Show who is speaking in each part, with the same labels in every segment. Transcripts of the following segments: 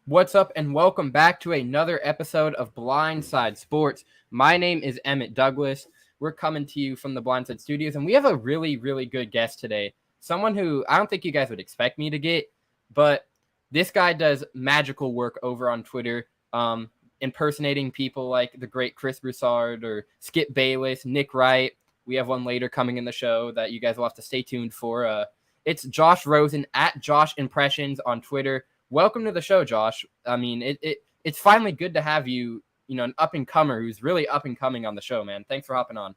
Speaker 1: What's up, and welcome back to another episode of Blindside Sports. My name is Emmett Douglas. We're coming to you from the Blindside Studios, and we have a really, really good guest today. Someone who I don't think you guys would expect me to get, but this guy does magical work over on Twitter, impersonating people like the great Chris Broussard or Skip Bayless, Nick Wright. We have one later coming in the show that you guys will have to stay tuned for. It's Josh Rosen at Josh Impressions on Twitter. Welcome to the show, Josh. I mean, it's finally good to have you, an up-and-comer who's really up-and-coming on the show, man. Thanks for hopping on.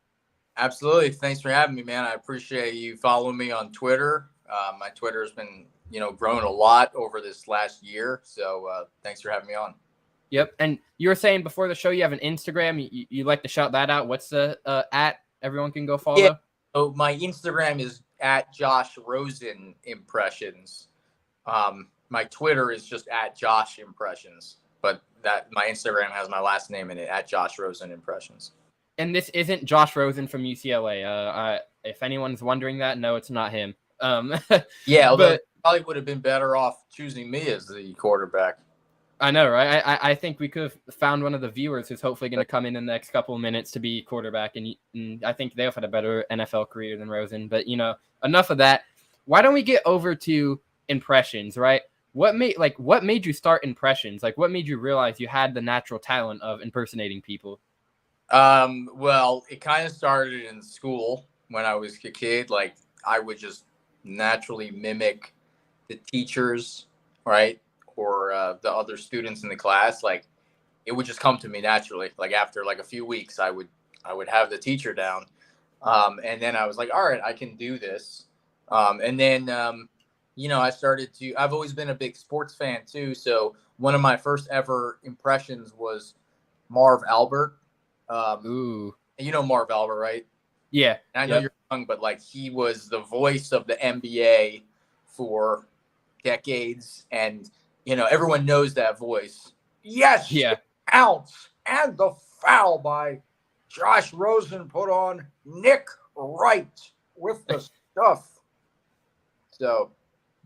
Speaker 2: Absolutely. Thanks for having me, man. I appreciate you following me on Twitter. My Twitter has been, growing a lot over this last year. So thanks for having me on.
Speaker 1: Yep. And you were saying before the show you have an Instagram. You like to shout that out. What's the at? Everyone can go follow.
Speaker 2: Yeah. So my Instagram is at Josh Rosen Impressions. My Twitter is just at Josh Impressions, but that my Instagram has my last name in it, at Josh Rosen Impressions.
Speaker 1: And this isn't Josh Rosen from UCLA. If anyone's wondering that, no, it's not him.
Speaker 2: Yeah, although probably would have been better off choosing me as the quarterback.
Speaker 1: I know, right? I think we could have found one of the viewers who's hopefully going to come in the next couple of minutes to be quarterback, and I think they've had a better NFL career than Rosen. But, enough of that. Why don't we get over to impressions, right? What made you start impressions? Like, what made you realize you had the natural talent of impersonating people?
Speaker 2: Well, it kind of started in school when I was a kid. Like, I would just naturally mimic the teachers, right? Or the other students in the class. Like, it would just come to me naturally. Like, after like a few weeks, I would have the teacher down. And then I was like, all right, I can do this. And then, I've always been a big sports fan too. So one of my first ever impressions was Marv Albert.
Speaker 1: Ooh.
Speaker 2: You know Marv Albert, right?
Speaker 1: Yeah.
Speaker 2: And I know you're young, but like he was the voice of the NBA for decades. And, everyone knows that voice. Yes.
Speaker 1: Yeah.
Speaker 2: Ounce and the foul by Josh Rosen put on Nick Wright with the stuff. So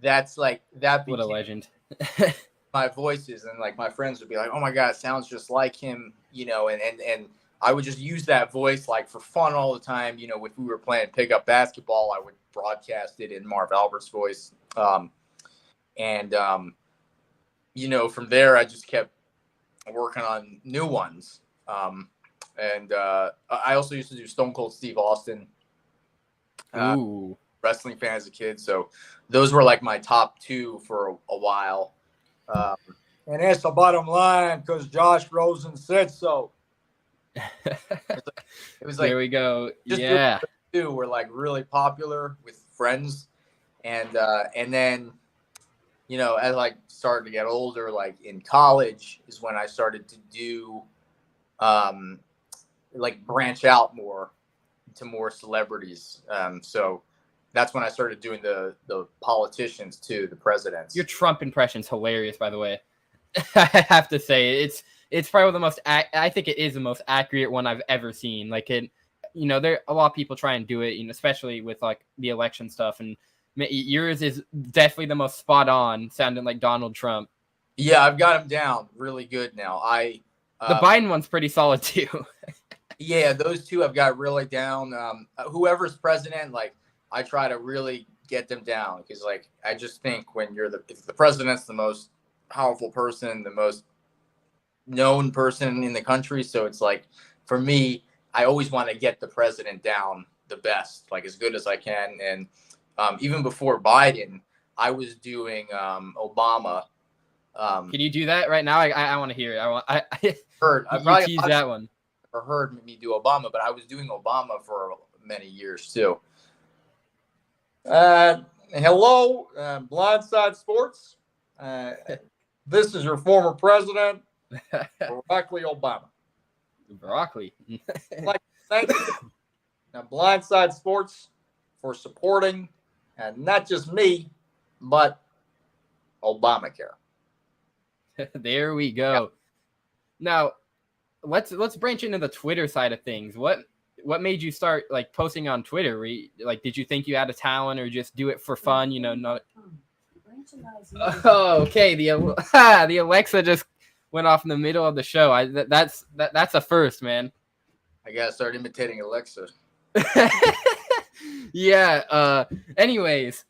Speaker 2: that's like that.
Speaker 1: What a legend.
Speaker 2: My voices, and like my friends would be like, "Oh my God, it sounds just like him," and I would just use that voice like for fun all the time. If we were playing pickup basketball, I would broadcast it in Marv Albert's voice. From there, I just kept working on new ones. I also used to do Stone Cold Steve Austin.
Speaker 1: Ooh.
Speaker 2: Wrestling fan as a kid, so those were like my top two for a while. And that's the bottom line because Josh Rosen said so. It was like,
Speaker 1: there we go. Yeah.
Speaker 2: Two were like really popular with friends, and then as I started to get older, like in college, is when I started to do like branch out more to more celebrities. So that's when I started doing the politicians too, the presidents.
Speaker 1: Your Trump impression's hilarious, by the way. I have to say, it's probably the most. I think it is the most accurate one I've ever seen. Like there a lot of people try and do it, especially with like the election stuff, and yours is definitely the most spot on, sounding like Donald Trump.
Speaker 2: Yeah, I've got him down really good now.
Speaker 1: The Biden one's pretty solid too.
Speaker 2: Yeah, those two I've got really down. Whoever's president, like, I try to really get them down because, like, I just think when if the president's the most powerful person, the most known person in the country, so it's like, for me, I always want to get the president down the best, like as good as I can. And even before Biden, I was doing Obama.
Speaker 1: Can you do that right now? I want to hear it. I
Speaker 2: probably
Speaker 1: tease that one.
Speaker 2: Or heard me do Obama, but I was doing Obama for many years too. Hello, Blindside Sports. This is your former president, Barack Obama.
Speaker 1: Broccoli.
Speaker 2: Thank you, now, Blindside Sports, for supporting, and not just me, but Obamacare.
Speaker 1: There we go. Yeah. Now, let's branch into the Twitter side of things. What made you start like posting on Twitter? Did you think you had a talent or just do it for fun? Oh, okay. The Alexa just went off in the middle of the show. That's a first, man.
Speaker 2: I gotta start imitating Alexa.
Speaker 1: Yeah. Anyways,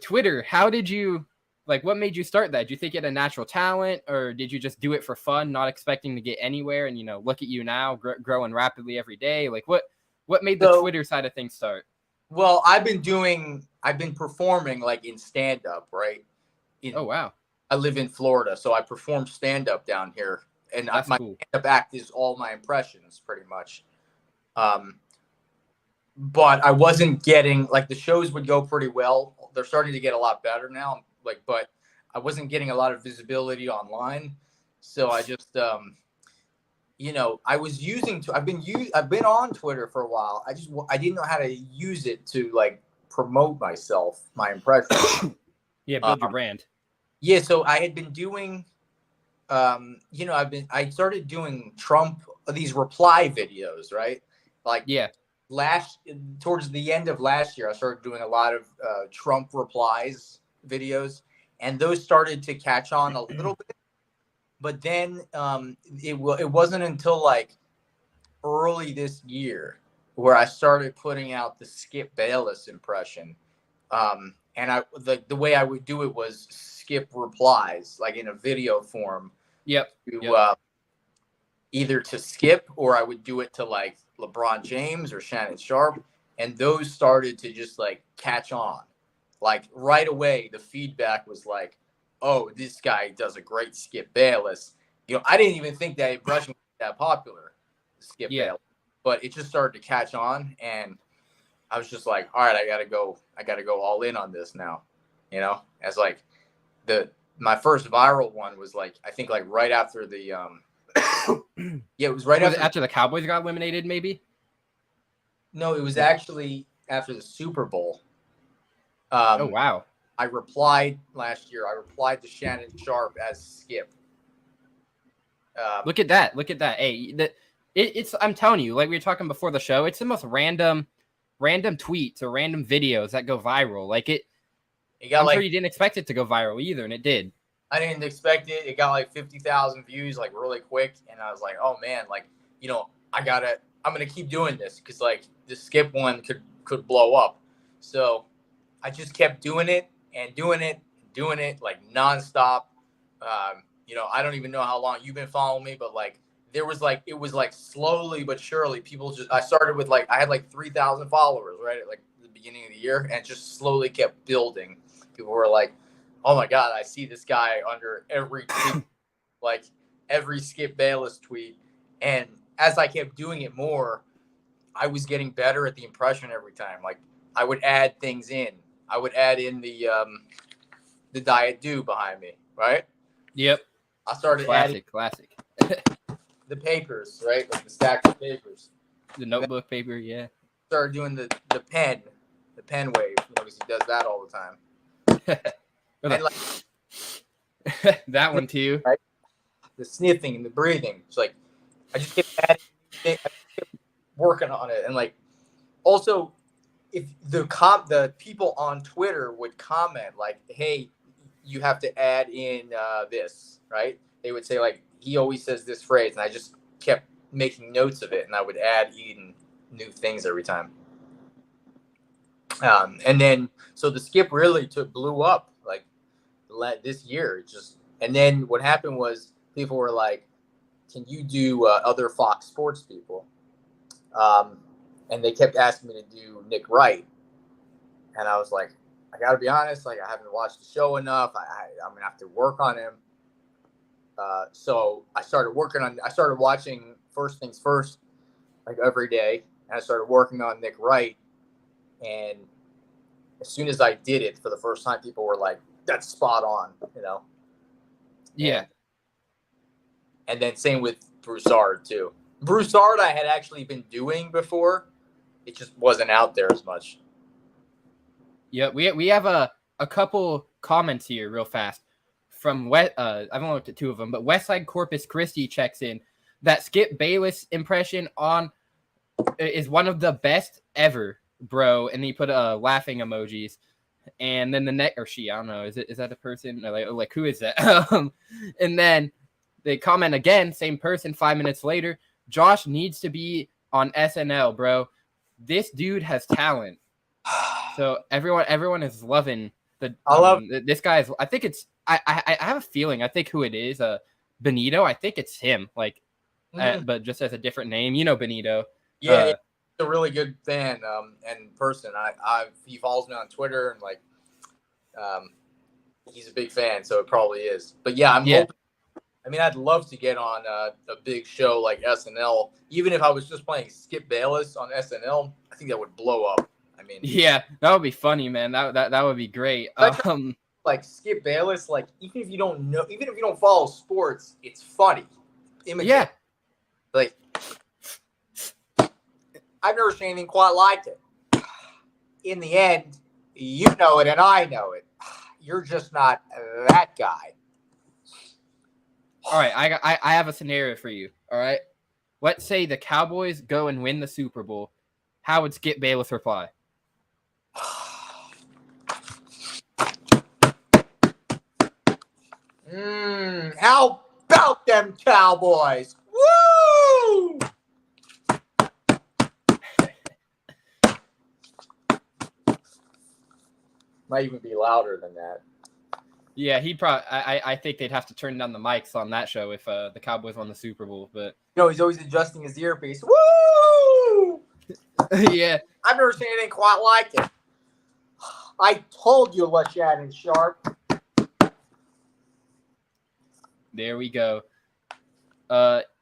Speaker 1: Twitter. How did you what made you start that? Did you think you had a natural talent, or did you just do it for fun, not expecting to get anywhere? And look at you now, growing rapidly every day. What made the Twitter side of things start?
Speaker 2: Well, I've been performing like in stand up, right?
Speaker 1: Oh wow.
Speaker 2: I live in Florida, so I perform stand up down here, and
Speaker 1: That's
Speaker 2: my
Speaker 1: cool.
Speaker 2: stand up act is all my impressions, pretty much. But I wasn't getting the shows would go pretty well. They're starting to get a lot better now, but I wasn't getting a lot of visibility online, so I just I've been on Twitter for a while. I didn't know how to use it to promote myself, my impression.
Speaker 1: Yeah, build your brand.
Speaker 2: Yeah, so I had been doing I started doing Trump these reply videos, right?
Speaker 1: Yeah.
Speaker 2: Towards the end of last year, I started doing a lot of Trump replies videos, and those started to catch on a little bit. But then it wasn't until early this year where I started putting out the Skip Bayless impression. And the way I would do it was skip replies, in a video form.
Speaker 1: Yep.
Speaker 2: Either to Skip, or I would do it to LeBron James or Shannon Sharp. And those started to just catch on. Right away, the feedback was oh, this guy does a great Skip Bayless. I didn't even think that impression was that popular, Skip Bayless. But it just started to catch on, and I was just all right, I gotta go all in on this now. As my first viral one was I think right after the yeah, it was right
Speaker 1: after the Cowboys got eliminated, maybe.
Speaker 2: No, it was actually after the Super Bowl.
Speaker 1: Oh wow!
Speaker 2: I replied last year. I replied to Shannon Sharp as Skip.
Speaker 1: Look at that! Hey, it's. I'm telling you, like we were talking before the show, it's the most random tweets or random videos that go viral. I'm sure you didn't expect it to go viral either, and it did.
Speaker 2: I didn't expect it. It got 50,000 views really quick, and I was like, oh man, I'm gonna keep doing this because the Skip one could blow up. So I just kept doing it and doing it nonstop. I don't even know how long you've been following me, but there was it was slowly but surely people I started with I had 3,000 followers right at the beginning of the year, and it just slowly kept building. People were like, oh my God, I see this guy under every tweet, every Skip Bayless tweet. And as I kept doing it more, I was getting better at the impression every time. I would add things in. I would add in the Diet Dew behind me, right?
Speaker 1: Yep.
Speaker 2: I started
Speaker 1: adding
Speaker 2: the papers, right? The stack of papers.
Speaker 1: The notebook paper, yeah.
Speaker 2: Started doing the pen wave, because he does that all the time. And
Speaker 1: that one too.
Speaker 2: Right? The sniffing and the breathing. It's I just kept adding things, I kept working on it. And also if the people on Twitter would comment hey, you have to add in this, right? They would say he always says this phrase, and I just kept making notes of it, and I would add in new things every time. And then so the Skip really blew up this year. And then what happened was people were can you do other Fox Sports people? And they kept asking me to do Nick Wright, and I was I gotta be honest, I haven't watched the show enough. I'm gonna have to work on him. So I started watching First Things First every day, and I started working on Nick Wright. And as soon as I did it for the first time, people were that's spot on,
Speaker 1: Yeah.
Speaker 2: And then same with Broussard too. Broussard I had actually been doing before. It just wasn't out there as much.
Speaker 1: Yeah, we have a couple comments here real fast from I've only looked at two of them, but Westside Corpus Christi checks in that Skip Bayless impression is one of the best ever, bro. And he put laughing emojis. And then the next, or she, I don't know, is that a person? Or like who is that? And then they comment again, same person. 5 minutes later, Josh needs to be on SNL, bro. This dude has talent. So everyone is loving the. This guy is. I think it's. I have a feeling. I think who it is. Benito. I think it's him. Like, but just as a different name. You know Benito.
Speaker 2: Yeah, he's a really good fan. And person. He follows me on Twitter and like, he's a big fan. So it probably is. But yeah, I'm hoping. I mean, I'd love to get on a big show like SNL. Even if I was just playing Skip Bayless on SNL, I think that would blow up. I mean,
Speaker 1: yeah, that would be funny, man. That would be great.
Speaker 2: Like Skip Bayless, like even if you don't follow sports, it's funny.
Speaker 1: Yeah,
Speaker 2: like I've never seen anything quite like it. In the end, you know it and I know it. You're just not that guy.
Speaker 1: All right, I have a scenario for you. All right, let's say the Cowboys go and win the Super Bowl. How would Skip Bayless reply?
Speaker 2: How about them Cowboys? Woo! Might even be louder than that.
Speaker 1: Yeah, he probably. I think they'd have to turn down the mics on that show if the Cowboys won the Super Bowl. But
Speaker 2: he's always adjusting his earpiece. Woo!
Speaker 1: Yeah,
Speaker 2: I've never seen anything quite like it. I told you, LeShannon Sharp.
Speaker 1: There we go.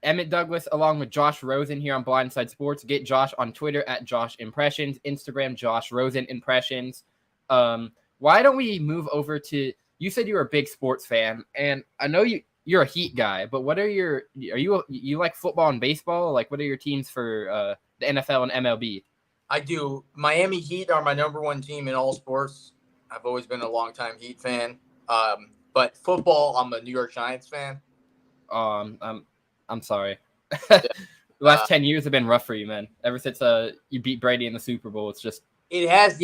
Speaker 1: Emmett Douglas along with Josh Rosen here on Blindside Sports. Get Josh on Twitter at Josh Impressions, Instagram Josh Rosen Impressions. Why don't we move over to? You said you were a big sports fan, and I know you're a Heat guy. But what are you like football and baseball? Like, what are your teams for the NFL and MLB?
Speaker 2: I do. Miami Heat are my number one team in all sports. I've always been a longtime Heat fan. But football, I'm a New York Giants fan.
Speaker 1: I'm sorry. The last 10 years have been rough for you, man. Ever since you beat Brady in the Super Bowl, it's just.
Speaker 2: It has.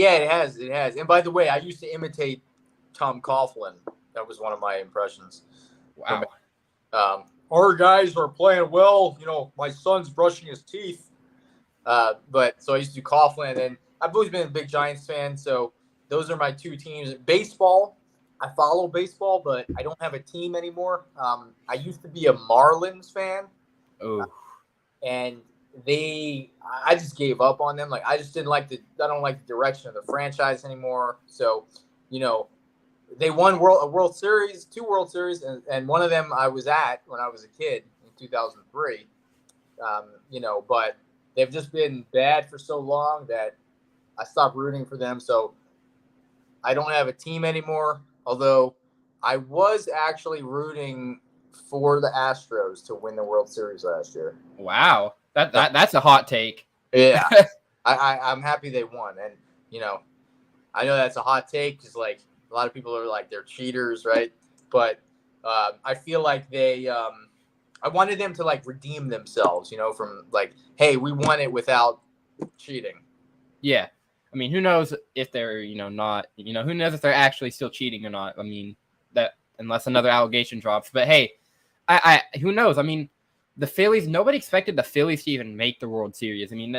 Speaker 2: And by the way, I used to imitate Tom Coughlin. That was one of my impressions.
Speaker 1: Wow.
Speaker 2: Our guys are playing well. My son's brushing his teeth. But so I used to do Coughlin, and I've always been a big Giants fan. So those are my two teams. Baseball, I follow baseball, but I don't have a team anymore. I used to be a Marlins fan.
Speaker 1: Oh.
Speaker 2: And I just gave up on them. Like I just didn't like I don't like the direction of the franchise anymore. So, they won two World Series, and one of them I was at when I was a kid in 2003. But they've just been bad for so long that I stopped rooting for them. So I don't have a team anymore. Although I was actually rooting for the Astros to win the World Series last year.
Speaker 1: Wow. That's a hot take.
Speaker 2: Yeah. I'm happy they won. And, I know that's a hot take because, like, a lot of people are like, they're cheaters, right? But I feel like I wanted them to, like, redeem themselves, from, like, hey, we won it without cheating.
Speaker 1: Yeah. I mean, who knows if they're, not, who knows if they're actually still cheating or not. I mean, that unless another allegation drops. But, hey, who knows? I mean, the Phillies, nobody expected the Phillies to even make the World Series. I mean,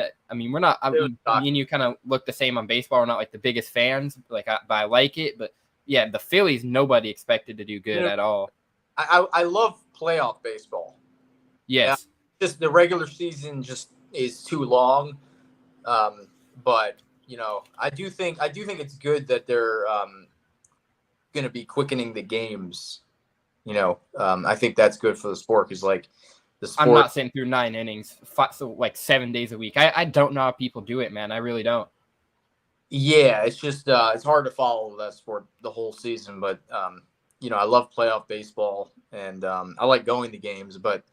Speaker 1: we're not. Me and you kind of look the same on baseball. We're not like the biggest fans, but I like it. But yeah, the Phillies, nobody expected to do good at all. I
Speaker 2: love playoff baseball.
Speaker 1: Yes,
Speaker 2: just the regular season just is too long. But I do think it's good that they're going to be quickening the games. I think that's good for the sport because like.
Speaker 1: I'm not sitting through 9 innings, so like 7 days a week. I don't know how people do it, man. I really don't.
Speaker 2: Yeah, it's just it's hard to follow that sport the whole season. But I love playoff baseball, and I like going to games. But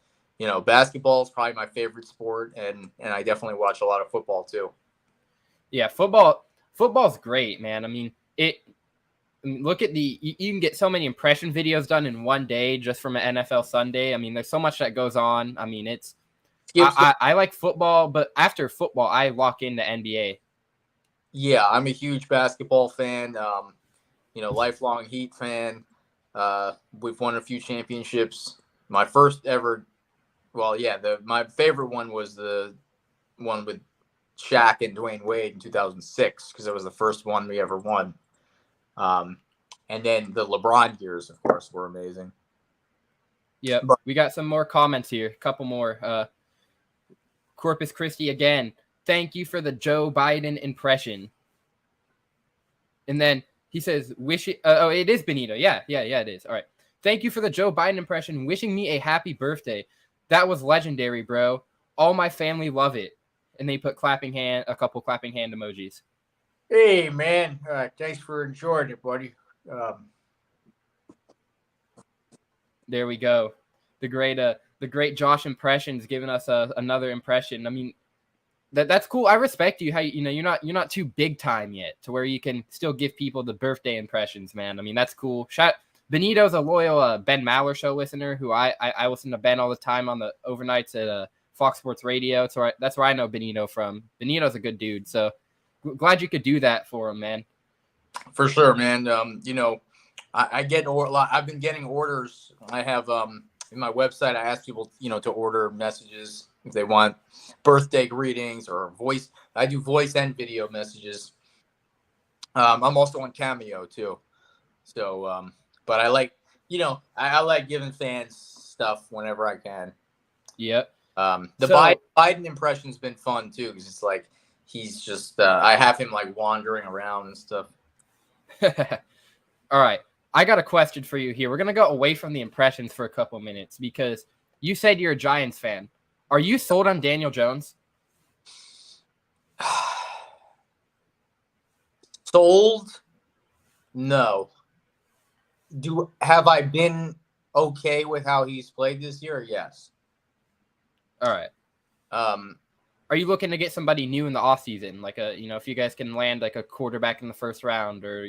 Speaker 2: basketball is probably my favorite sport, and I definitely watch a lot of football too.
Speaker 1: Yeah, football's great, man. I mean, look at you can get so many impression videos done in one day just from an NFL Sunday. I mean, there's so much that goes on. I mean, I like football, but after football, I lock into NBA.
Speaker 2: Yeah, I'm a huge basketball fan. Lifelong Heat fan. We've won a few championships. My first ever, well, yeah, my favorite one was the one with Shaq and Dwayne Wade in 2006 because it was the first one we ever won. And then the LeBron years, of course, were amazing.
Speaker 1: Yep.
Speaker 2: But
Speaker 1: We got some more comments here. A couple more. Corpus Christi again. Thank you for the Joe Biden impression. And then he says, wish it. It is Benito. Yeah, it is. All right. Thank you for the Joe Biden impression. Wishing me a happy birthday. That was legendary, bro. All my family love it. And they put a couple clapping hand emojis.
Speaker 2: hey, man, thanks for enjoying it, buddy.
Speaker 1: There we go. The great Josh Impressions giving us another impression. I mean, that's cool. I respect you. How you're not too big time yet to where you can still give people the birthday impressions, man. I mean, that's cool. Benito's a loyal Ben Maller show listener who I listen to Ben all the time on the overnights at Fox Sports Radio. So that's where I know Benito from. Benito's a good dude. So glad you could do that for him, man.
Speaker 2: For sure, man. I get I've been getting orders. I have in my website. I ask people, to order messages if they want birthday greetings or voice. I do voice and video messages. I'm also on Cameo too. So, but I like, I like giving fans stuff whenever I can.
Speaker 1: Yep.
Speaker 2: Biden impression's been fun too because it's like he's just I have him like wandering around and stuff.
Speaker 1: All right. I got a question for you here. We're going to go away from the impressions for a couple minutes because you said you're a Giants fan. Are you sold on Daniel Jones?
Speaker 2: Sold? No. Have I been okay with how he's played this year? Yes.
Speaker 1: All right. Are you looking to get somebody new in the offseason? Like if you guys can land like a quarterback in the first round, or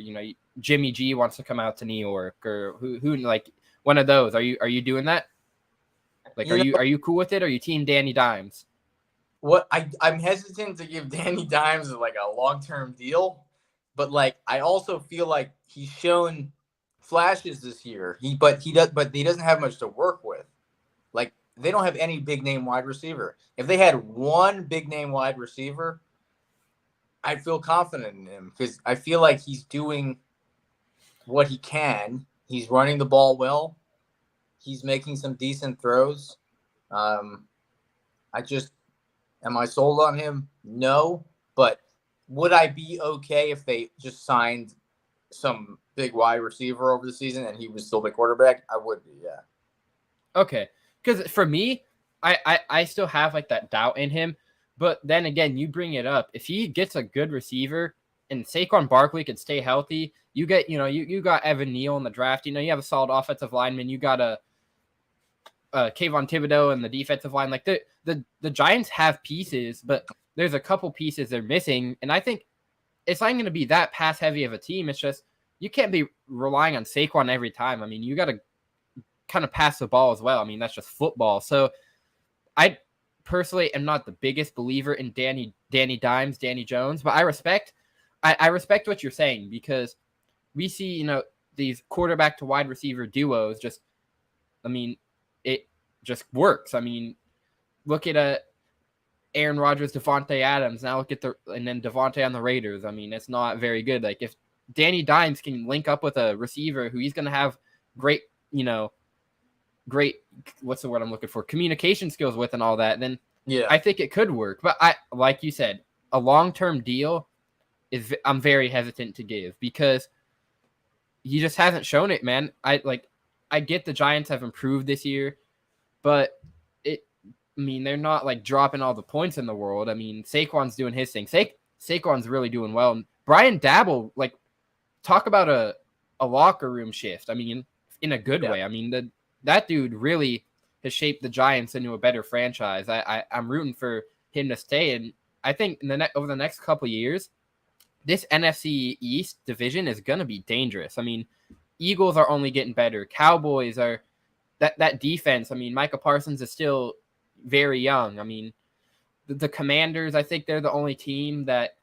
Speaker 1: Jimmy G wants to come out to New York, or who like one of those. Are you doing that? Like, are you cool with it? Or are you team Danny Dimes?
Speaker 2: What I'm hesitant to give Danny Dimes like a long-term deal, but like I also feel like he's shown flashes this year. He doesn't have much to work with. Like, they don't have any big name wide receiver. If they had one big name wide receiver, I'd feel confident in him because I feel like he's doing what he can. He's running the ball well. He's making some decent throws. Am I sold on him? No, but would I be okay if they just signed some big wide receiver over the season and he was still the quarterback? I would be, yeah.
Speaker 1: Okay. Because for me, I still have like that doubt in him. But then again, you bring it up. If he gets a good receiver and Saquon Barkley could stay healthy, you get, you got Evan Neal in the draft. You have a solid offensive lineman. You got a Kayvon Thibodeau in the defensive line. Like the Giants have pieces, but there's a couple pieces they're missing. And I think it's not going to be that pass heavy of a team. It's just you can't be relying on Saquon every time. I mean, you got to kind of pass the ball as well. I mean, that's just football. So I personally am not the biggest believer in Danny Dimes, Danny Jones, but I respect what you're saying because we see, these quarterback to wide receiver duos it just works. I mean, look at Aaron Rodgers, Devontae Adams. Now look at and then Devontae on the Raiders. I mean, it's not very good. Like if Danny Dimes can link up with a receiver who he's going to have great, what's the word I'm looking for? Communication skills with and all that, then yeah, I think it could work. But like you said, a long-term deal I'm very hesitant to give because he just hasn't shown it, man. I get the Giants have improved this year, but they're not like dropping all the points in the world. I mean, Saquon's doing his thing. Saquon's really doing well. And Brian Dabble, like, talk about a locker room shift. I mean, in a good way. I mean, that dude really has shaped the Giants into a better franchise. I'm rooting for him to stay. And I think over the next couple of years, this NFC East division is going to be dangerous. I mean, Eagles are only getting better. Cowboys are that defense. I mean, Micah Parsons is still very young. I mean, the Commanders, I think they're the only team that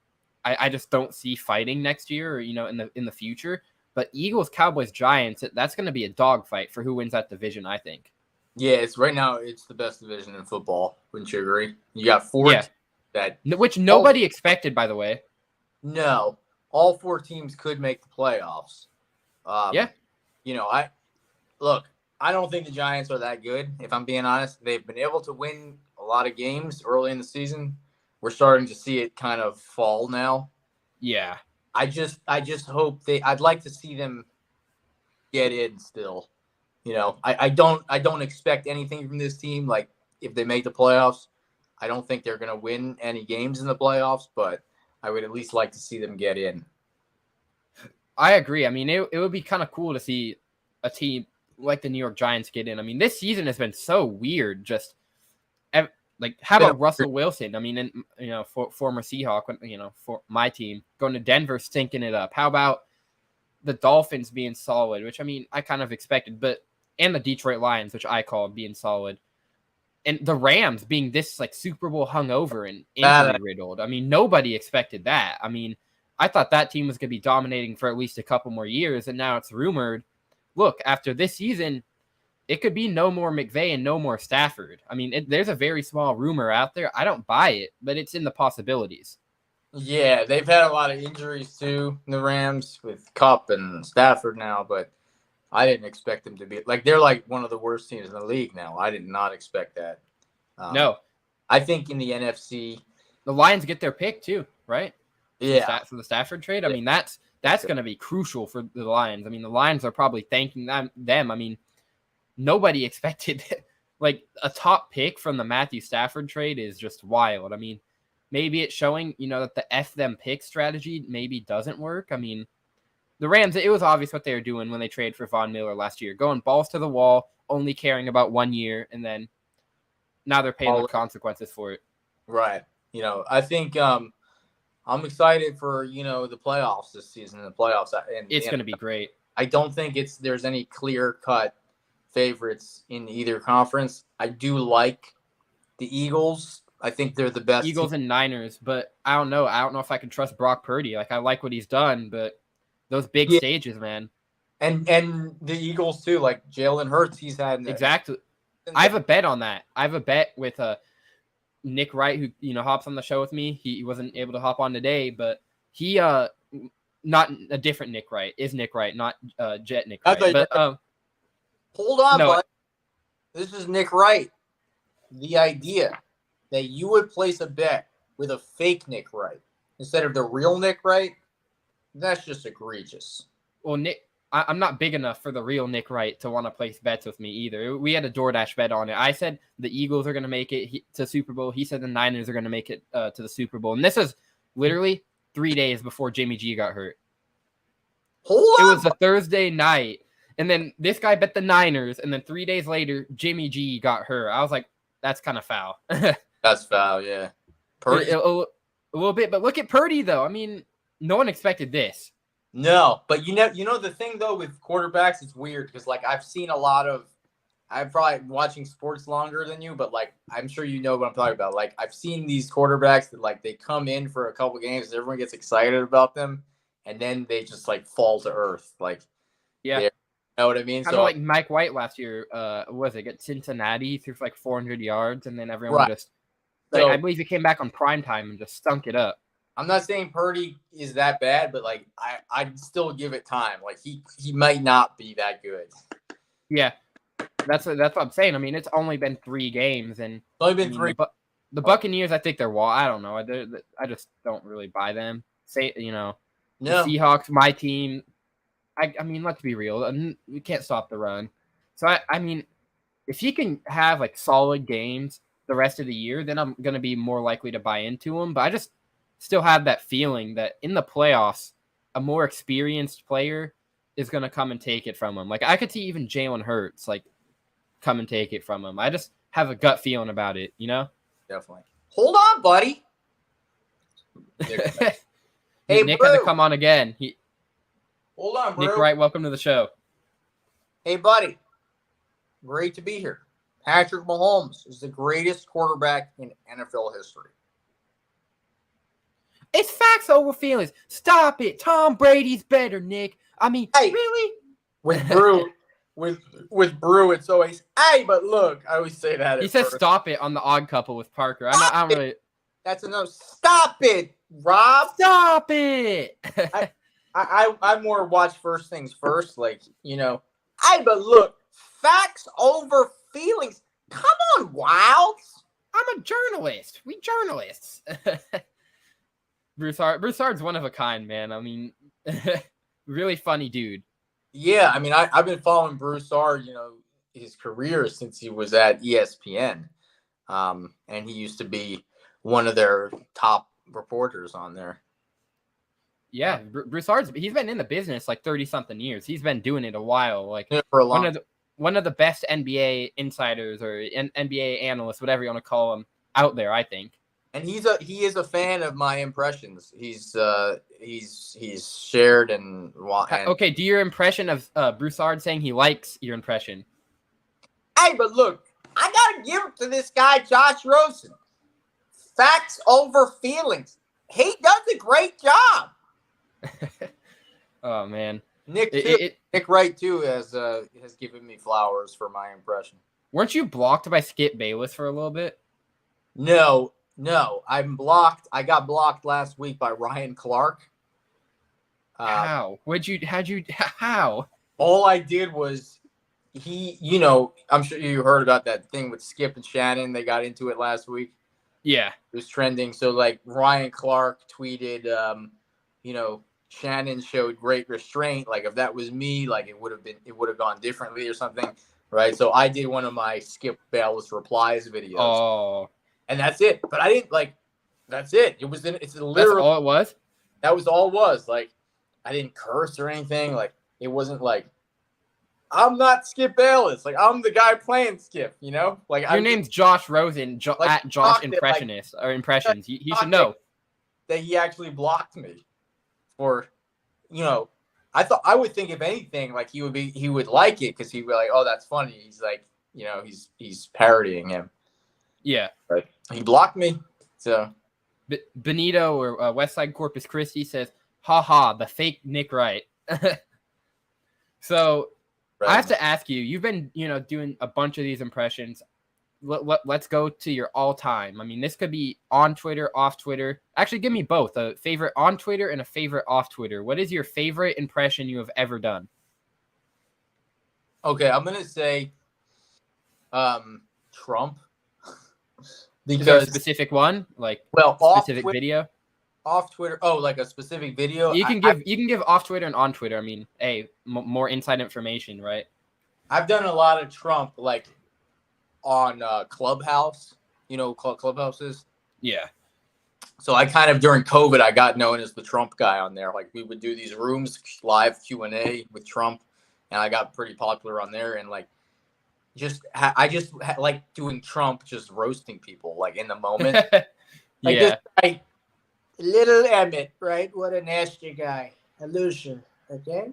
Speaker 1: I just don't see fighting next year or, in the future. But Eagles, Cowboys, Giants, that's going to be a dogfight for who wins that division, I think.
Speaker 2: Yeah, it's right now. It's the best division in football. Wouldn't you agree? You got four
Speaker 1: Yeah.
Speaker 2: teams that
Speaker 1: Which nobody expected, by the way.
Speaker 2: no, all four teams could make the playoffs.
Speaker 1: Yeah.
Speaker 2: I look. I don't think the Giants are that good. If I'm being honest, they've been able to win a lot of games early in the season. We're starting to see it kind of fall now.
Speaker 1: Yeah.
Speaker 2: I just hope I'd like to see them get in still. I don't expect anything from this team. Like if they make the playoffs, I don't think they're going to win any games in the playoffs, but I would at least like to see them get in.
Speaker 1: I agree. I mean, it would be kind of cool to see a team like the New York Giants get in. I mean, this season has been so weird. Just like, how about Russell Wilson? I mean, and former Seahawk, for my team going to Denver, stinking it up. How about the Dolphins being solid, which I mean, I kind of expected, and the Detroit Lions, which I call being solid, and the Rams being this like Super Bowl hungover and injury riddled. I mean, nobody expected that. I mean, I thought that team was going to be dominating for at least a couple more years, and now it's rumored. Look, after this season, it could be no more McVay and no more Stafford. I mean, there's a very small rumor out there. I don't buy it, but it's in the possibilities.
Speaker 2: Yeah, they've had a lot of injuries too, the Rams, with Kupp and Stafford now, but I didn't expect them to be like they're like one of the worst teams in the league now. I did not expect that.
Speaker 1: No.
Speaker 2: I think in the NFC,
Speaker 1: the Lions get their pick too, right?
Speaker 2: Yeah.
Speaker 1: For the Stafford trade. I mean, that's going to be crucial for the Lions. I mean, the Lions are probably thanking them. I mean, nobody expected like a top pick from the Matthew Stafford trade is just wild. I mean, maybe it's showing, that the F them pick strategy maybe doesn't work. I mean, the Rams, it was obvious what they were doing when they traded for Von Miller last year, going balls to the wall, only caring about 1 year, and then now they're paying the consequences for it.
Speaker 2: Right. I think I'm excited for, the playoffs this season. The playoffs. And
Speaker 1: it's going to be great.
Speaker 2: I don't think there's any clear-cut favorites in either conference. I do like the Eagles. I think they're the best.
Speaker 1: Eagles and Niners, but I don't know. I don't know if I can trust Brock Purdy. Like, I like what he's done, but those big stages, man.
Speaker 2: And the Eagles too, like Jalen Hurts, he's had
Speaker 1: exactly. I have a bet on that. I have a bet with Nick Wright, who hops on the show with me. He wasn't able to hop on today, but he not a different Nick Wright, is Nick Wright, not Jet Nick Wright. But
Speaker 2: hold on, bud. This is Nick Wright. The idea that you would place a bet with a fake Nick Wright instead of the real Nick Wright, that's just egregious.
Speaker 1: Well, Nick, I'm not big enough for the real Nick Wright to want to place bets with me either. We had a DoorDash bet on it. I said the Eagles are going to make it to Super Bowl. He said the Niners are going to make it to the Super Bowl. And this was literally 3 days before Jimmy G got hurt. It was a Thursday night. And then this guy bet the Niners. And then 3 days later, Jimmy G got hurt. I was like, that's kind of foul.
Speaker 2: That's foul, yeah.
Speaker 1: Purdy. A little bit. But look at Purdy, though. I mean, no one expected this.
Speaker 2: No, but the thing though with quarterbacks, it's weird because like I'm probably watching sports longer than you, but like I'm sure you know what I'm talking about. Like I've seen these quarterbacks that like they come in for a couple games and everyone gets excited about them, and then they just like fall to earth. Like,
Speaker 1: yeah,
Speaker 2: you know what I mean?
Speaker 1: Kind of like Mike White last year. Was it at Cincinnati? He threw for like 400 yards, and then everyone just. Like, I believe he came back on prime time and just stunk it up.
Speaker 2: I'm not saying Purdy is that bad, but like I'd still give it time. Like he might not be that good.
Speaker 1: Yeah, that's what I'm saying. I mean, it's only been 3 games, and
Speaker 2: it's only been 3.
Speaker 1: The Buccaneers, I think they're I don't know. I just don't really buy them. The Seahawks, my team. I mean, let's be real. We can't stop the run. So I mean, if he can have like solid games the rest of the year, then I'm gonna be more likely to buy into him. But I just still have that feeling that in the playoffs, a more experienced player is going to come and take it from him. Like, I could see even Jalen Hurts, like, come and take it from him. I just have a gut feeling about it,
Speaker 2: Definitely. Hold on, buddy.
Speaker 1: Hey, Nick had to come on again.
Speaker 2: Hold on, bro.
Speaker 1: Nick Wright, welcome to the show.
Speaker 2: Hey, buddy. Great to be here. Patrick Mahomes is the greatest quarterback in NFL history.
Speaker 1: It's facts over feelings. Stop it. Tom Brady's better, Nick. I mean,
Speaker 2: Hey,
Speaker 1: really?
Speaker 2: with Brew, with Brew, it's always, hey, but look, I always say that
Speaker 1: He
Speaker 2: at
Speaker 1: says
Speaker 2: first.
Speaker 1: stop it on The Odd Couple with Parker. I don't really.
Speaker 2: That's enough. Stop it, Rob.
Speaker 1: Stop it.
Speaker 2: I more watch first things first, like, hey, but look, facts over feelings. Come on, Wilds.
Speaker 1: I'm a journalist. We journalists. Broussard's one of a kind, man. I mean, really funny dude.
Speaker 2: Yeah, I mean, I've been following Broussard, his career since he was at ESPN. And he used to be one of their top reporters on there.
Speaker 1: Yeah, Broussard's he's been in the business like 30-something years. He's been doing it a while. Like
Speaker 2: for a long
Speaker 1: one of the best NBA insiders or NBA analysts, whatever you want to call him, out there, I think.
Speaker 2: And he is a fan of my impressions. He's shared and
Speaker 1: okay. Do your impression of Broussard saying he likes your impression?
Speaker 2: Hey, but look, I gotta give it to this guy, Josh Rosen. Facts over feelings. He does a great job.
Speaker 1: Oh man,
Speaker 2: Nick Wright too has given me flowers for my impression.
Speaker 1: Weren't you blocked by Skip Bayless for a little bit?
Speaker 2: No, I'm blocked. I got blocked last week by Ryan Clark.
Speaker 1: How? How?
Speaker 2: All I did was I'm sure you heard about that thing with Skip and Shannon. They got into it last week.
Speaker 1: Yeah.
Speaker 2: It was trending. So like Ryan Clark tweeted, Shannon showed great restraint. Like if that was me, like it would have gone differently or something. Right. So I did one of my Skip Bayless replies videos.
Speaker 1: Oh.
Speaker 2: And that's it. But I didn't that's it. It's literally
Speaker 1: that's all it was?
Speaker 2: That was all it was. Like I didn't curse or anything. Like it wasn't like I'm not Skip Bayless. Like I'm the guy playing Skip, Like
Speaker 1: your name's Josh Rosen, at Josh Impressionist or Impressions. He should know
Speaker 2: that he actually blocked me for, I thought I would think if anything, like he would like it because he'd be like, oh, that's funny. He's like, he's parodying him.
Speaker 1: Yeah,
Speaker 2: but he blocked me. So
Speaker 1: Benito or Westside Corpus Christi says, "Ha, the fake Nick Wright." So. Right. I have to ask you, you've been, doing a bunch of these impressions. Let's go to your all-time. I mean, this could be on Twitter, off Twitter. Actually, give me both, a favorite on Twitter and a favorite off Twitter. What is your favorite impression you have ever done?
Speaker 2: Okay, I'm going to say Trump.
Speaker 1: Is there a specific one? Like, specific video?
Speaker 2: Off Twitter. Oh, like a specific video.
Speaker 1: You can give off Twitter and on Twitter. I mean, more inside information, right?
Speaker 2: I've done a lot of Trump, like on Clubhouse. Clubhouses.
Speaker 1: Yeah.
Speaker 2: So I kind of during COVID, I got known as the Trump guy on there. Like we would do these rooms, live Q&A with Trump, and I got pretty popular on there. And like, I just like doing Trump, just roasting people like in the moment. Like
Speaker 1: yeah.
Speaker 2: This, Little Emmett, right? What a nasty guy. A loser, okay?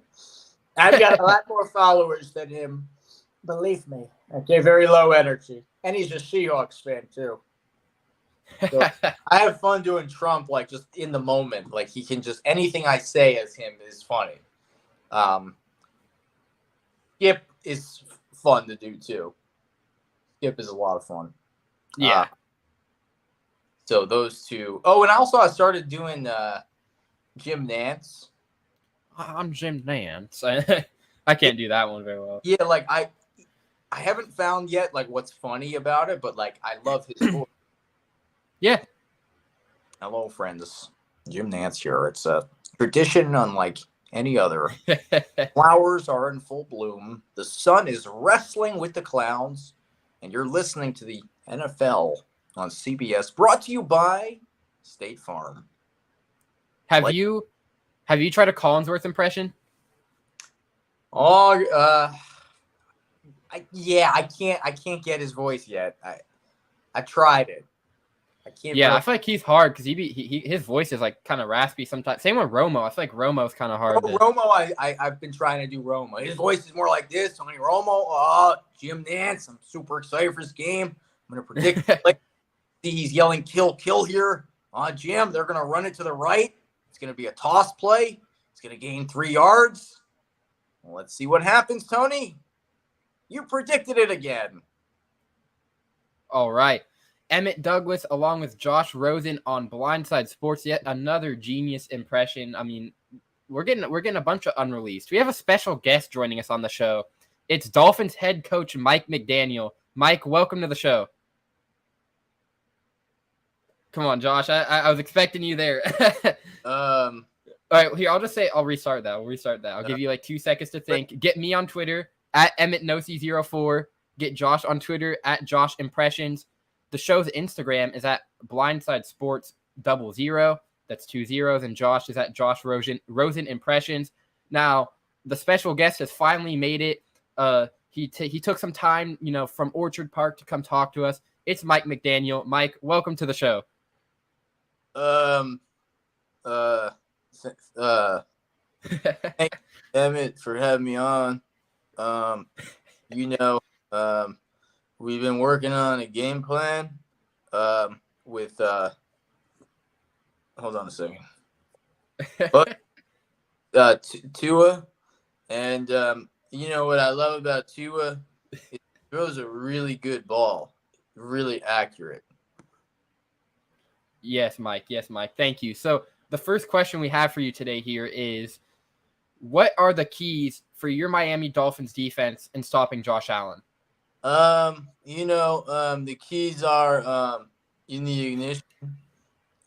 Speaker 2: I've got a lot more followers than him. Believe me. Okay, very low energy. And he's a Seahawks fan, too. So I have fun doing Trump, like, just in the moment. Like, he can just, anything I say as him is funny. Skip is fun to do, too. Skip is a lot of fun.
Speaker 1: Yeah.
Speaker 2: So those two. Oh, and also I started doing Jim Nance.
Speaker 1: I'm Jim Nance. I can't do that one very well.
Speaker 2: Yeah, like I haven't found yet like what's funny about it, but like I love his voice.
Speaker 1: Yeah.
Speaker 2: Hello, friends. Jim Nance here. It's a tradition unlike any other. Flowers are in full bloom. The sun is wrestling with the clouds, and you're listening to the NFL on CBS, brought to you by State Farm.
Speaker 1: Have you tried a Collinsworth impression?
Speaker 2: Oh, I can't get his voice yet. I tried it. I can't.
Speaker 1: Yeah, I feel like he's hard because his voice is like kind of raspy sometimes. Same with Romo. I feel like Romo's kind of hard.
Speaker 2: Romo, I've been trying to do Romo. His voice is more like this. Tony Romo, Jim Nance. I'm super excited for this game. I'm gonna predict like. See, he's yelling "kill, kill" here. On Jim, they're going to run it to the right. It's going to be a toss play. It's going to gain 3 yards. Well, let's see what happens, Tony. You predicted it again.
Speaker 1: All right. Emmett Douglas along with Josh Rosen on Blindside Sports. Yet another genius impression. I mean, we're getting a bunch of unreleased. We have a special guest joining us on the show. It's Dolphins head coach Mike McDaniel. Mike, welcome to the show. Come on, Josh. I was expecting you there. All right, here, I'll restart that. I'll give you like 2 seconds to think. Get me on Twitter at EmmettNosi04. Get Josh on Twitter at Josh Impressions. The show's Instagram is at Blindside Sports 00. That's 2 zeros. And Josh is at Josh Rosen Impressions. Now, the special guest has finally made it. He took some time, from Orchard Park to come talk to us. It's Mike McDaniel. Mike, welcome to the show.
Speaker 2: Thank Emmett for having me on. We've been working on a game plan with hold on a second. But Tua, and what I love about Tua, it throws a really good ball, really accurate.
Speaker 1: Yes, Mike. Thank you. So the first question we have for you today here is, what are the keys for your Miami Dolphins defense in stopping Josh Allen?
Speaker 2: The keys are in the ignition,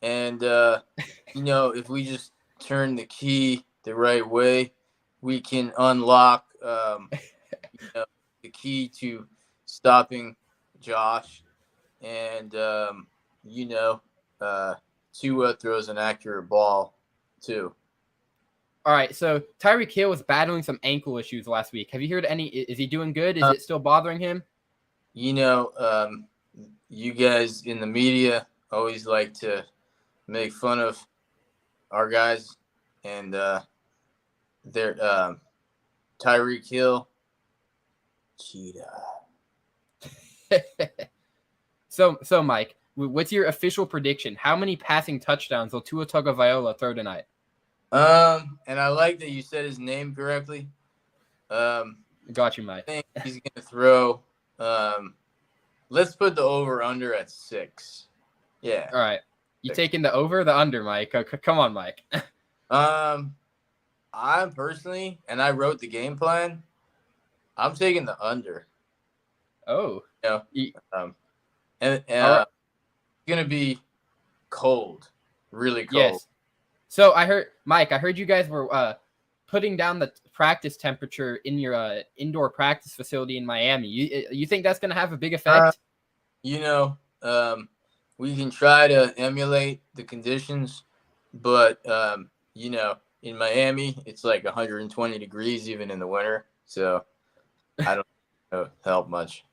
Speaker 2: and if we just turn the key the right way, we can unlock the key to stopping Josh, and Tua throws an accurate ball too.
Speaker 1: All right, so Tyreek Hill was battling some ankle issues last week. Have you heard any? Is he doing good? Is it still bothering him?
Speaker 2: You guys in the media always like to make fun of our guys, and they're Tyreek Hill, cheetah.
Speaker 1: So Mike, what's your official prediction? How many passing touchdowns will Tua Tagovailoa throw tonight?
Speaker 2: And I like that you said his name correctly.
Speaker 1: Got you, Mike.
Speaker 2: I think he's gonna throw. Let's put the over under at 6. Yeah.
Speaker 1: All right. You taking the over or the under, Mike? Come on, Mike.
Speaker 2: I'm personally, and I wrote the game plan. I'm taking the under.
Speaker 1: Oh.
Speaker 2: It's
Speaker 1: right.
Speaker 2: gonna be cold, really cold.
Speaker 1: Yes. So I heard you guys were putting down the practice temperature in your indoor practice facility in Miami. You think that's gonna have a big effect?
Speaker 2: We can try to emulate the conditions, but in Miami it's like 120 degrees even in the winter, so I don't help much.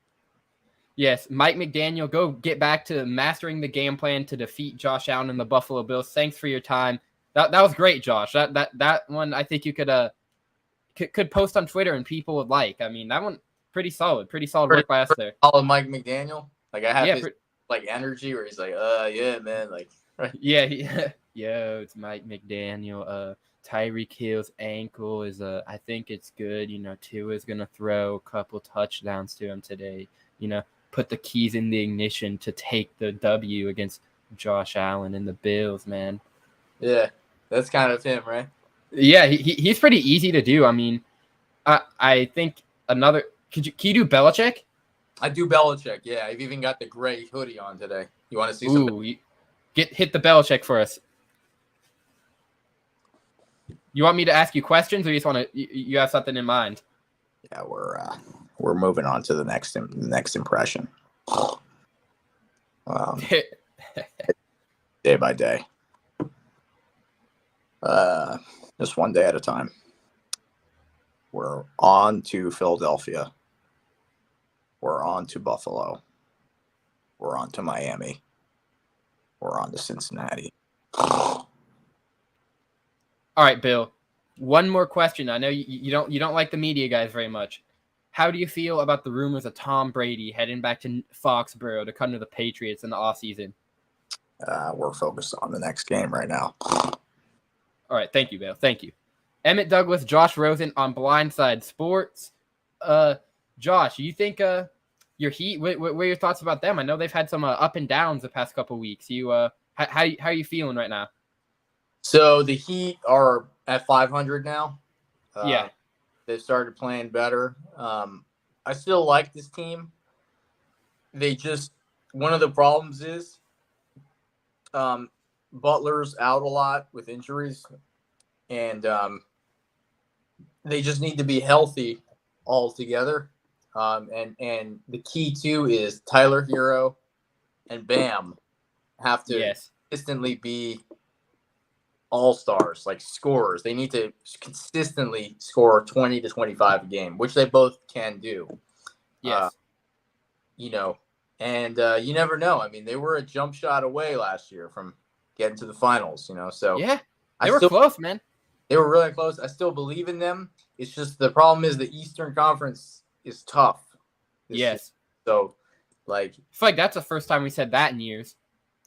Speaker 1: Yes, Mike McDaniel, go get back to mastering the game plan to defeat Josh Allen and the Buffalo Bills. Thanks for your time. That was great, Josh. That one I think you could post on Twitter and people would like. I mean, that one pretty solid work by us there.
Speaker 2: Follow Mike McDaniel. Like I have his energy where he's like, yeah, man, like right.
Speaker 1: Yeah, yo, it's Mike McDaniel. Tyreek Hill's ankle is I think it's good. Tua's gonna throw a couple touchdowns to him today. Put the keys in the ignition to take the W against Josh Allen and the Bills, man.
Speaker 2: Yeah, that's kind of him, right?
Speaker 1: Yeah, he's pretty easy to do. I mean, I think another. Can you do Belichick?
Speaker 2: I do Belichick. Yeah, I've even got the gray hoodie on today. You want to see something?
Speaker 1: Hit the Belichick for us. You want me to ask you questions, or you just want to? You have something in mind?
Speaker 2: Yeah, we're moving on to the next impression. Day by day. Just one day at a time. We're on to Philadelphia. We're on to Buffalo. We're on to Miami. We're on to Cincinnati.
Speaker 1: All right, Bill. One more question. I know you don't like the media guys very much. How do you feel about the rumors of Tom Brady heading back to Foxborough to come to the Patriots in the offseason?
Speaker 2: we're focused on the next game right now.
Speaker 1: All right, thank you, Bill. Thank you. Emmett Douglas, Josh Rosen on Blindside Sports. Josh, you think your Heat? What are your thoughts about them? I know they've had some up and downs the past couple weeks. How are you feeling right now?
Speaker 2: So the Heat are at 500 now.
Speaker 1: Yeah.
Speaker 2: They've started playing better. I still like this team. One of the problems is Butler's out a lot with injuries, and they just need to be healthy altogether. And the key too is Tyler Hero and Bam have to consistently be all-stars, like scorers. They need to consistently score 20 to 25 a game, which they both can do.
Speaker 1: Yes.
Speaker 2: And you never know. I mean, they were a jump shot away last year from getting to the finals, so
Speaker 1: yeah, they were close, man.
Speaker 2: They were really close. I still believe in them. It's just the problem is the Eastern Conference is tough.
Speaker 1: Yes.
Speaker 2: So,
Speaker 1: I feel like that's the first time we said that in years.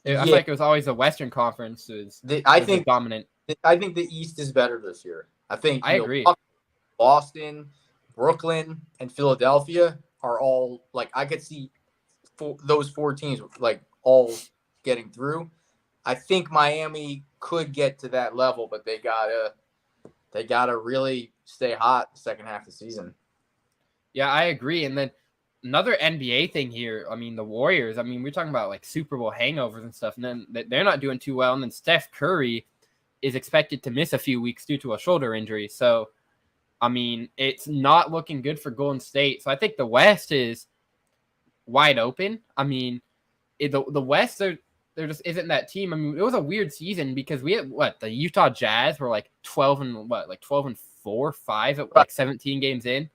Speaker 1: I feel like it was always the Western Conference
Speaker 2: I think
Speaker 1: dominant.
Speaker 2: I think the East is better this year. I think
Speaker 1: I agree.
Speaker 2: Boston, Brooklyn, and Philadelphia are all I could see those 4 teams all getting through. I think Miami could get to that level, but they gotta really stay hot the second half of the season.
Speaker 1: Yeah, I agree. And then another NBA thing here. I mean, the Warriors. I mean, we're talking about Super Bowl hangovers and stuff, and then they're not doing too well. And then Steph Curry is expected to miss a few weeks due to a shoulder injury. So, I mean, it's not looking good for Golden State. So I think the West is wide open. I mean, the West, there just isn't that team. I mean, it was a weird season because we had the Utah Jazz were 12-4, 5 at 17 games in.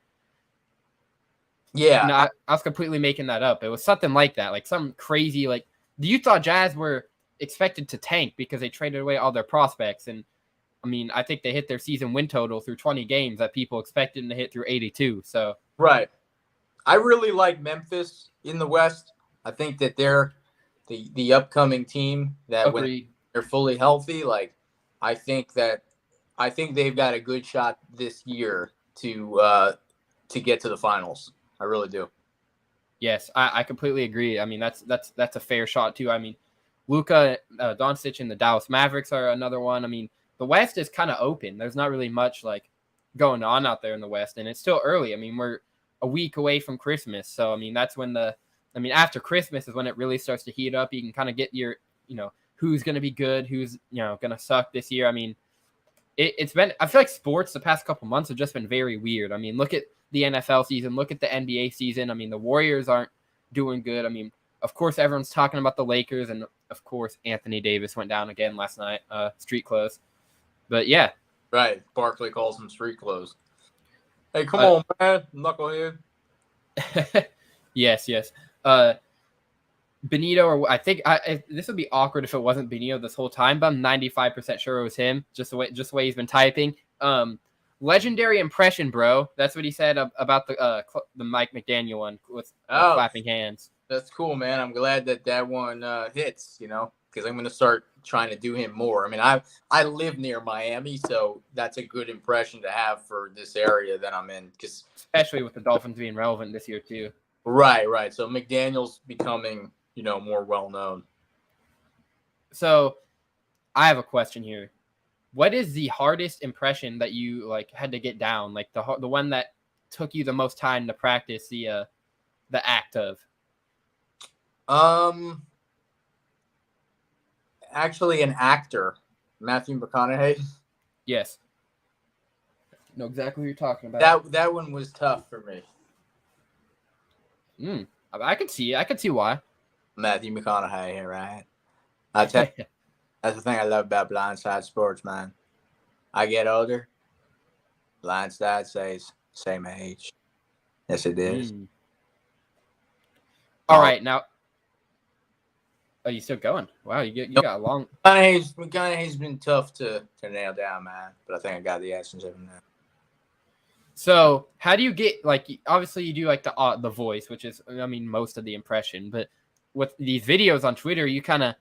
Speaker 2: Yeah,
Speaker 1: no, I was completely making that up. It was something like that, some crazy the Utah Jazz were expected to tank because they traded away all their prospects, and I mean, I think they hit their season win total through 20 games that people expected them to hit through 82. So
Speaker 2: right, I really like Memphis in the West. I think that they're the upcoming team that when they're fully healthy, I think they've got a good shot this year to get to the finals. I really do.
Speaker 1: Yes, I completely agree. I mean, that's a fair shot too. I mean, Luka Doncic and the Dallas Mavericks are another one. I mean, the West is kind of open. There's not really much going on out there in the West, and it's still early. I mean, we're a week away from Christmas, so I mean, that's when after Christmas is when it really starts to heat up. You can kind of get your, who's going to be good, who's going to suck this year. I mean, it's been. I feel like sports the past couple months have just been very weird. I mean, look at the NFL season, look at the NBA season. I mean, the Warriors aren't doing good. I mean, of course, everyone's talking about the Lakers, and of course, Anthony Davis went down again last night, street clothes. But yeah.
Speaker 2: Right. Barkley calls them street clothes. Hey, come on, man. Knucklehead.
Speaker 1: Yes. Benito, or I think this would be awkward if it wasn't Benito this whole time, but I'm 95% sure it was him, just the way he's been typing. Legendary impression, bro. That's what he said about the Mike McDaniel one with clapping hands.
Speaker 2: That's cool, man. I'm glad that one hits, because I'm going to start trying to do him more. I mean, I live near Miami, so that's a good impression to have for this area that I'm in.
Speaker 1: Especially with the Dolphins being relevant this year, too.
Speaker 2: Right. So McDaniel's becoming, more well-known.
Speaker 1: So I have a question here. What is the hardest impression that you had to get down? The one that took you the most time to practice the act of?
Speaker 2: Actually, an actor, Matthew McConaughey.
Speaker 1: Yes. Know exactly what you're talking about.
Speaker 2: That one was tough for me.
Speaker 1: I could see why.
Speaker 2: Matthew McConaughey, right? I tell you, that's the thing I love about Blindside Sports, man. I get older. Blindside says same age. Yes, it is.
Speaker 1: All right, now. Oh, you still going? Wow, you got a long.
Speaker 2: McConaughey's been tough to nail down, man. But I think I got the essence of him now.
Speaker 1: So, how do you get obviously you do the voice, which is most of the impression, but with these videos on Twitter, you kind of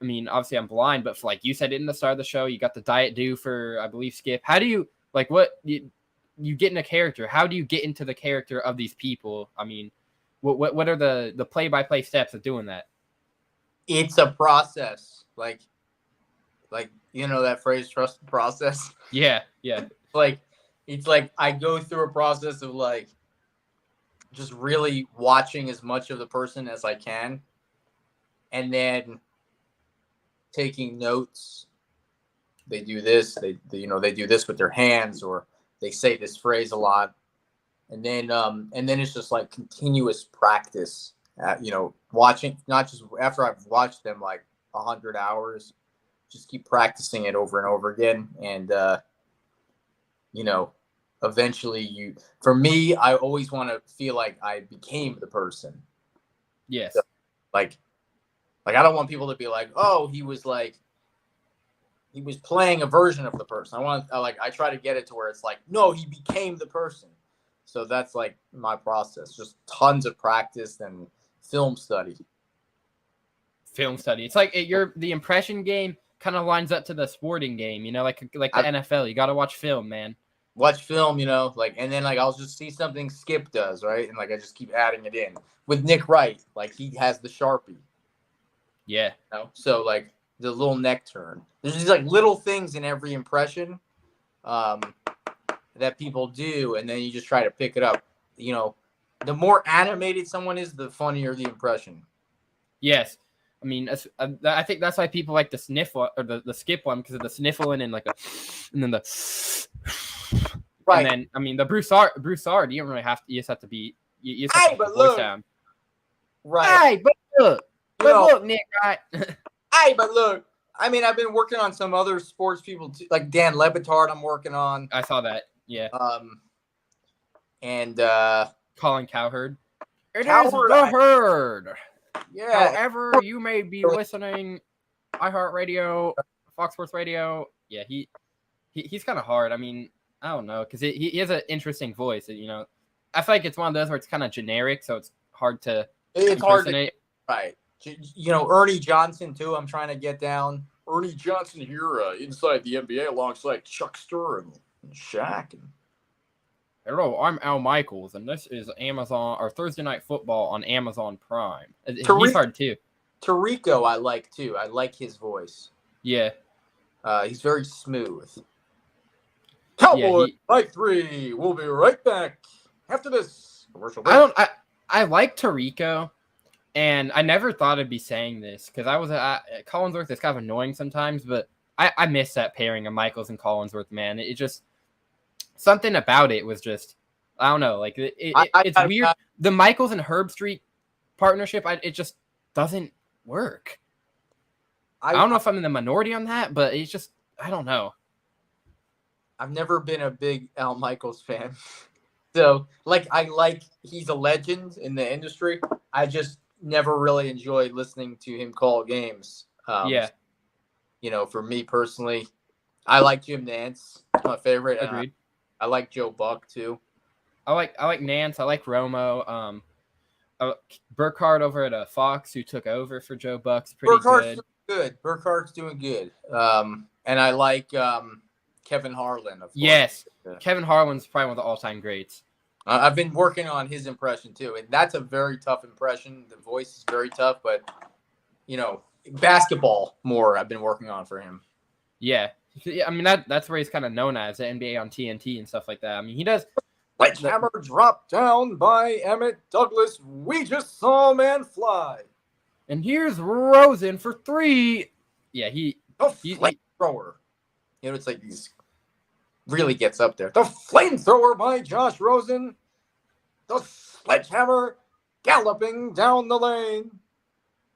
Speaker 1: I mean, obviously I'm blind, but for, like you said in the start of the show, you got the diet do for, I believe, Skip. How do you like what you get in a character? How do you get into the character of these people? I mean, what are the play-by-play steps of doing that?
Speaker 2: It's a process. Like that phrase, trust the process.
Speaker 1: Yeah.
Speaker 2: Like it's like I go through a process of like just really watching as much of the person as I can, and then taking notes. They do this, they do this with their hands, or they say this phrase a lot. And then it's just like continuous practice, watching, not just after I've watched them like 100 hours, just keep practicing it over and over again. And, eventually for me, I always want to feel like I became the person.
Speaker 1: Yes.
Speaker 2: So, like I don't want people to be like, oh, he was playing a version of the person. I try to get it to where it's like, no, he became the person. So that's like my process, just tons of practice and film study.
Speaker 1: It's like the impression game kind of lines up to the sporting game, like the NFL. You got to watch film, man.
Speaker 2: Watch film, and then I'll just see something Skip does, right? And I just keep adding it in. With Nick Wright, he has the Sharpie.
Speaker 1: Yeah.
Speaker 2: So the little neck turn. There's these little things in every impression that people do, and then you just try to pick it up. The more animated someone is, the funnier the impression.
Speaker 1: Yes. I mean, I think that's why people like the sniffle or the Skip one, because of the sniffling and and then the right. And then I mean the Broussard, you don't really have to. You just have to be. You just have to put the voice down.
Speaker 2: Right.
Speaker 1: Hey, but look, Nick. Right.
Speaker 2: Hey, but look. I mean, I've been working on some other sports people too, like Dan Lebitard. I'm working on.
Speaker 1: I saw that. Yeah.
Speaker 2: And
Speaker 1: Colin Cowherd. It is the herd.
Speaker 2: Yeah.
Speaker 1: However, you may be listening, iHeartRadio, Fox Sports Radio. Yeah, he's kind of hard. I mean, I don't know, because he has an interesting voice. I feel like it's one of those where it's kind of generic, so it's hard to impersonate.
Speaker 2: Right. Ernie Johnson too. I'm trying to get down. Ernie Johnson here, inside the NBA, alongside Chuckster and Shaq.
Speaker 1: Hello, I'm Al Michaels, and this is Amazon or Thursday Night Football on Amazon Prime. He's hard too.
Speaker 2: Tirico, I like too. I like his voice.
Speaker 1: Yeah.
Speaker 2: He's very smooth. Cowboy, Night 3. We'll be right back after this commercial break.
Speaker 1: I like Tirico, and I never thought I'd be saying this because Collinsworth is kind of annoying sometimes, but I miss that pairing of Michaels and Collinsworth, man. It just something about it was just, I don't know, it's weird. The Michaels and Herb Street partnership, it just doesn't work. I don't know if I'm in the minority on that, but it's just, I don't know.
Speaker 2: I've never been a big Al Michaels fan. So, he's a legend in the industry. I just never really enjoyed listening to him call games. For me personally, I like Jim Nance. He's my favorite.
Speaker 1: Agreed.
Speaker 2: I like Joe Buck too.
Speaker 1: I like Nance. I like Romo. Burkhardt over at Fox, who took over for Joe Buck's pretty good.
Speaker 2: Burkhardt's doing good. And I like Kevin Harlan. Of course.
Speaker 1: Yes, Kevin Harlan's probably one of the all-time greats.
Speaker 2: I've been working on his impression too, and that's a very tough impression. The voice is very tough, but basketball more. I've been working on for him.
Speaker 1: Yeah. I mean, that's where he's kind of known as, the NBA on TNT and stuff like that. I mean, he does.
Speaker 2: Sledgehammer dropped down by Emmett Douglas. We just saw a man fly.
Speaker 1: And here's Rosen for 3. Yeah, the
Speaker 2: flamethrower. It's like these really gets up there. The flamethrower by Josh Rosen. The sledgehammer galloping down the lane.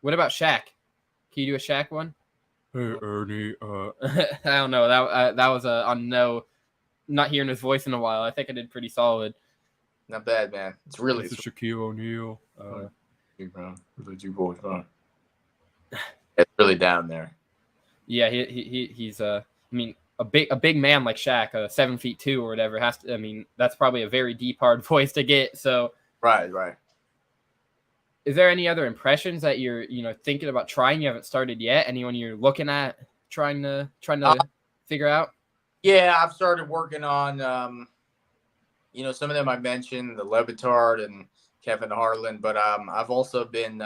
Speaker 1: What about Shaq? Can you do a Shaq one? Hey, Ernie. I don't know. That was on no, not hearing his voice in a while. I think I did pretty solid.
Speaker 2: Not bad, man. It's really.
Speaker 1: This is Shaquille O'Neal.
Speaker 2: It's really down there.
Speaker 1: Yeah, he's I mean, a big man like Shaq, 7'2" or whatever, has to. I mean, that's probably a very deep, hard voice to get. So.
Speaker 2: Right.
Speaker 1: Is there any other impressions that you're thinking about trying? You haven't started yet. Anyone you're looking at trying to figure out?
Speaker 2: Yeah, I've started working on some of them I mentioned, the Levitard and Kevin Harlan, but I've also been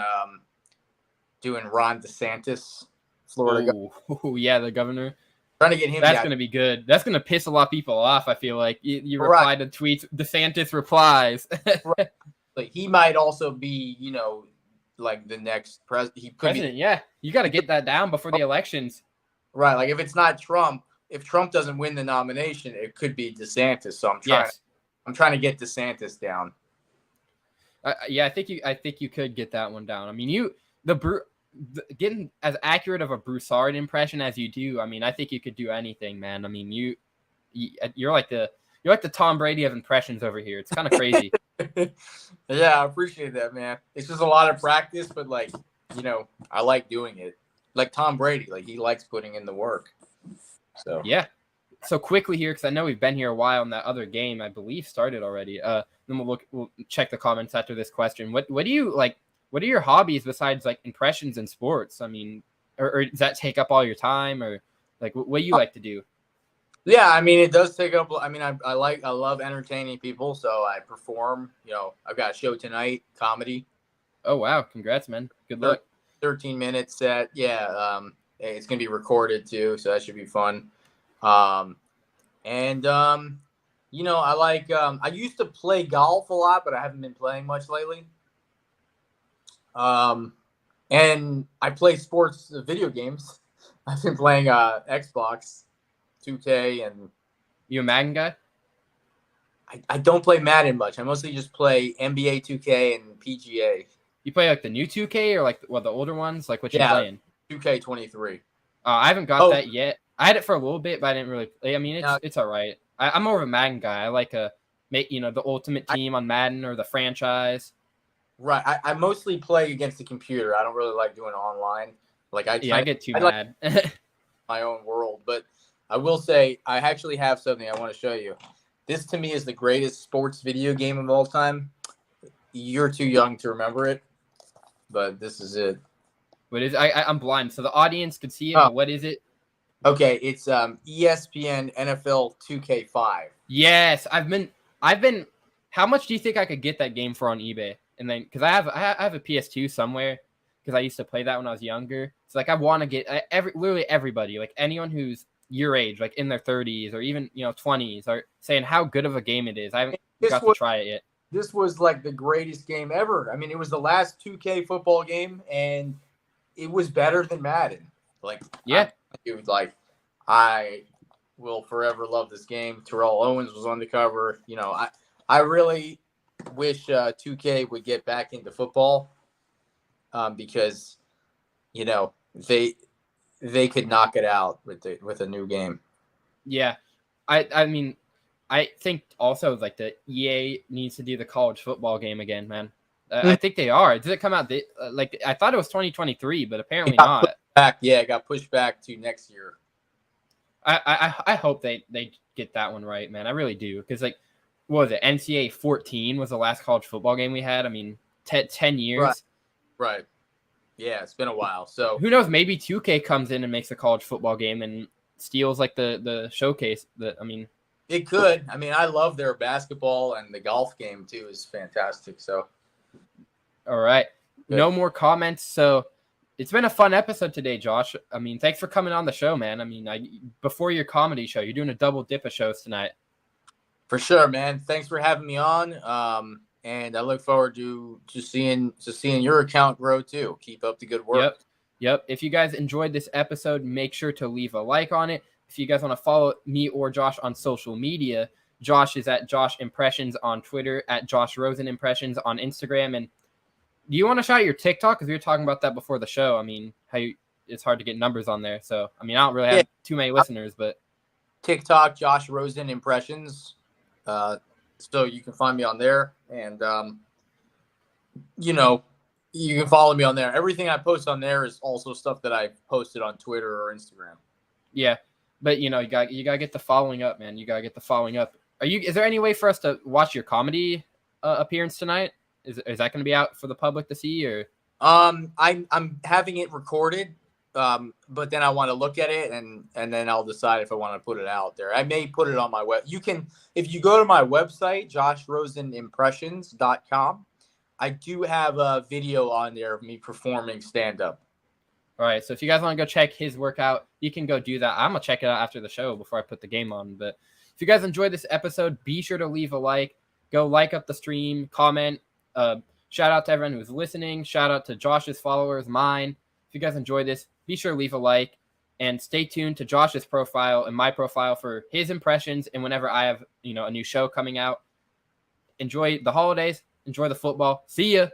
Speaker 2: doing Ron DeSantis, Florida,
Speaker 1: Oh, yeah, the governor.
Speaker 2: trying to get him.
Speaker 1: That's going to be good. That's going to piss a lot of people off, I feel like. You reply
Speaker 2: right.
Speaker 1: to tweets, DeSantis replies.
Speaker 2: Right. Like he might also be, like the next president. He could
Speaker 1: President, yeah. You got to get that down before the elections.
Speaker 2: Right. Like if it's not Trump, if Trump doesn't win the nomination, it could be DeSantis. So I'm trying to get DeSantis down.
Speaker 1: Yeah, I think you could get that one down. I mean, getting as accurate of a Broussard impression as you do. I mean, I think you could do anything, man. I mean, you're like the Tom Brady of impressions over here. It's kind of crazy.
Speaker 2: Yeah, I appreciate that, man. It's just a lot of practice, but like, I like doing it. Like Tom Brady, like he likes putting in the work. So
Speaker 1: yeah. So quickly here, because I know we've been here a while, and that other game I believe started already. Then we'll check the comments after this question. What do you like? What are your hobbies besides like impressions in sports? I mean, or does that take up all your time, or like what do you like to do?
Speaker 2: Yeah, I mean, it does take up. I mean, I love entertaining people, so I perform. I've got a show tonight, comedy.
Speaker 1: Oh wow! Congrats, man. Good luck.
Speaker 2: 13-minute set. Yeah, it's gonna be recorded too, so that should be fun. I like. I used to play golf a lot, but I haven't been playing much lately. And I play sports video games. I've been playing Xbox 2K, and
Speaker 1: you a Madden guy?
Speaker 2: I don't play Madden much. I mostly just play NBA 2K and PGA.
Speaker 1: You play like the new 2K or like the older ones? Like what you playing?
Speaker 2: 2K23.
Speaker 1: I haven't got that yet. I had it for a little bit, but I didn't really play. I mean, it's all right. I'm more of a Madden guy. I like the ultimate team on Madden or the franchise.
Speaker 2: Right. I mostly play against the computer. I don't really like doing it online. Like I
Speaker 1: get too mad.
Speaker 2: My own world, but I will say I actually have something I want to show you. This to me is the greatest sports video game of all time. You're too young to remember it, but this is it.
Speaker 1: What is? I'm blind, so the audience could see it. But what is it?
Speaker 2: Okay, it's ESPN NFL 2K5.
Speaker 1: Yes, I've been. How much do you think I could get that game for on eBay? And then, because I have a PS2 somewhere, because I used to play that when I was younger. So like, I want to get literally everybody, like anyone who's your age, like in their 30s or even 20s, are saying how good of a game it is. I haven't got to try it yet.
Speaker 2: This was like the greatest game ever. I mean, it was the last 2K football game, and it was better than Madden. Like,
Speaker 1: yeah,
Speaker 2: I will forever love this game. Terrell Owens was on the cover. I really wish 2K would get back into football because they could knock it out with a new game.
Speaker 1: Yeah, I mean, I think also like the EA needs to do the college football game again, man. I think they are. Did it come out? I thought it was 2023, but apparently not.
Speaker 2: It got pushed back to next year.
Speaker 1: I hope they get that one right, man. I really do, because like, what was it? NCAA 14 was the last college football game we had. I mean, 10 years.
Speaker 2: Right. Yeah, it's been a while. So
Speaker 1: who knows? Maybe 2K comes in and makes a college football game and steals like the showcase.
Speaker 2: It could. I mean, I love their basketball, and the golf game too is fantastic. So,
Speaker 1: all right,
Speaker 2: good.
Speaker 1: No more comments. So it's been a fun episode today, Josh. I mean, thanks for coming on the show, man. I mean, before your comedy show, you're doing a double dip of shows tonight.
Speaker 2: For sure, man. Thanks for having me on. And I look forward to seeing your account grow too. Keep up the good work.
Speaker 1: Yep. If you guys enjoyed this episode, make sure to leave a like on it. If you guys want to follow me or Josh on social media, Josh is at Josh Impressions on Twitter, at Josh Rosen Impressions on Instagram. And do you want to shout out your TikTok? Because we were talking about that before the show. I mean, it's hard to get numbers on there. So, I mean, I don't really have too many listeners, but
Speaker 2: TikTok, Josh Rosen Impressions. So you can find me on there, and you can follow me on there. Everything I post on there is also stuff that I posted on Twitter or Instagram.
Speaker 1: Yeah, but you gotta get the following up, man. You gotta get the following up. Is there any way for us to watch your comedy appearance tonight? Is that going to be out for the public to see, or?
Speaker 2: I'm having it recorded, but then I want to look at it and then I'll decide if I want to put it out there. I may put it on my web. You can, if you go to my website, joshrosenimpressions.com, I do have a video on there of me performing stand-up.
Speaker 1: All right, so if you guys want to go check his workout, you can go do that. I'm going to check it out after the show before I put the game on. But if you guys enjoyed this episode, be sure to leave a like. Go like up the stream, comment. Shout out to everyone who's listening. Shout out to Josh's followers, mine. If you guys enjoyed this, be sure to leave a like. And stay tuned to Josh's profile and my profile for his impressions and whenever I have a new show coming out. Enjoy the holidays. Enjoy the football. See ya.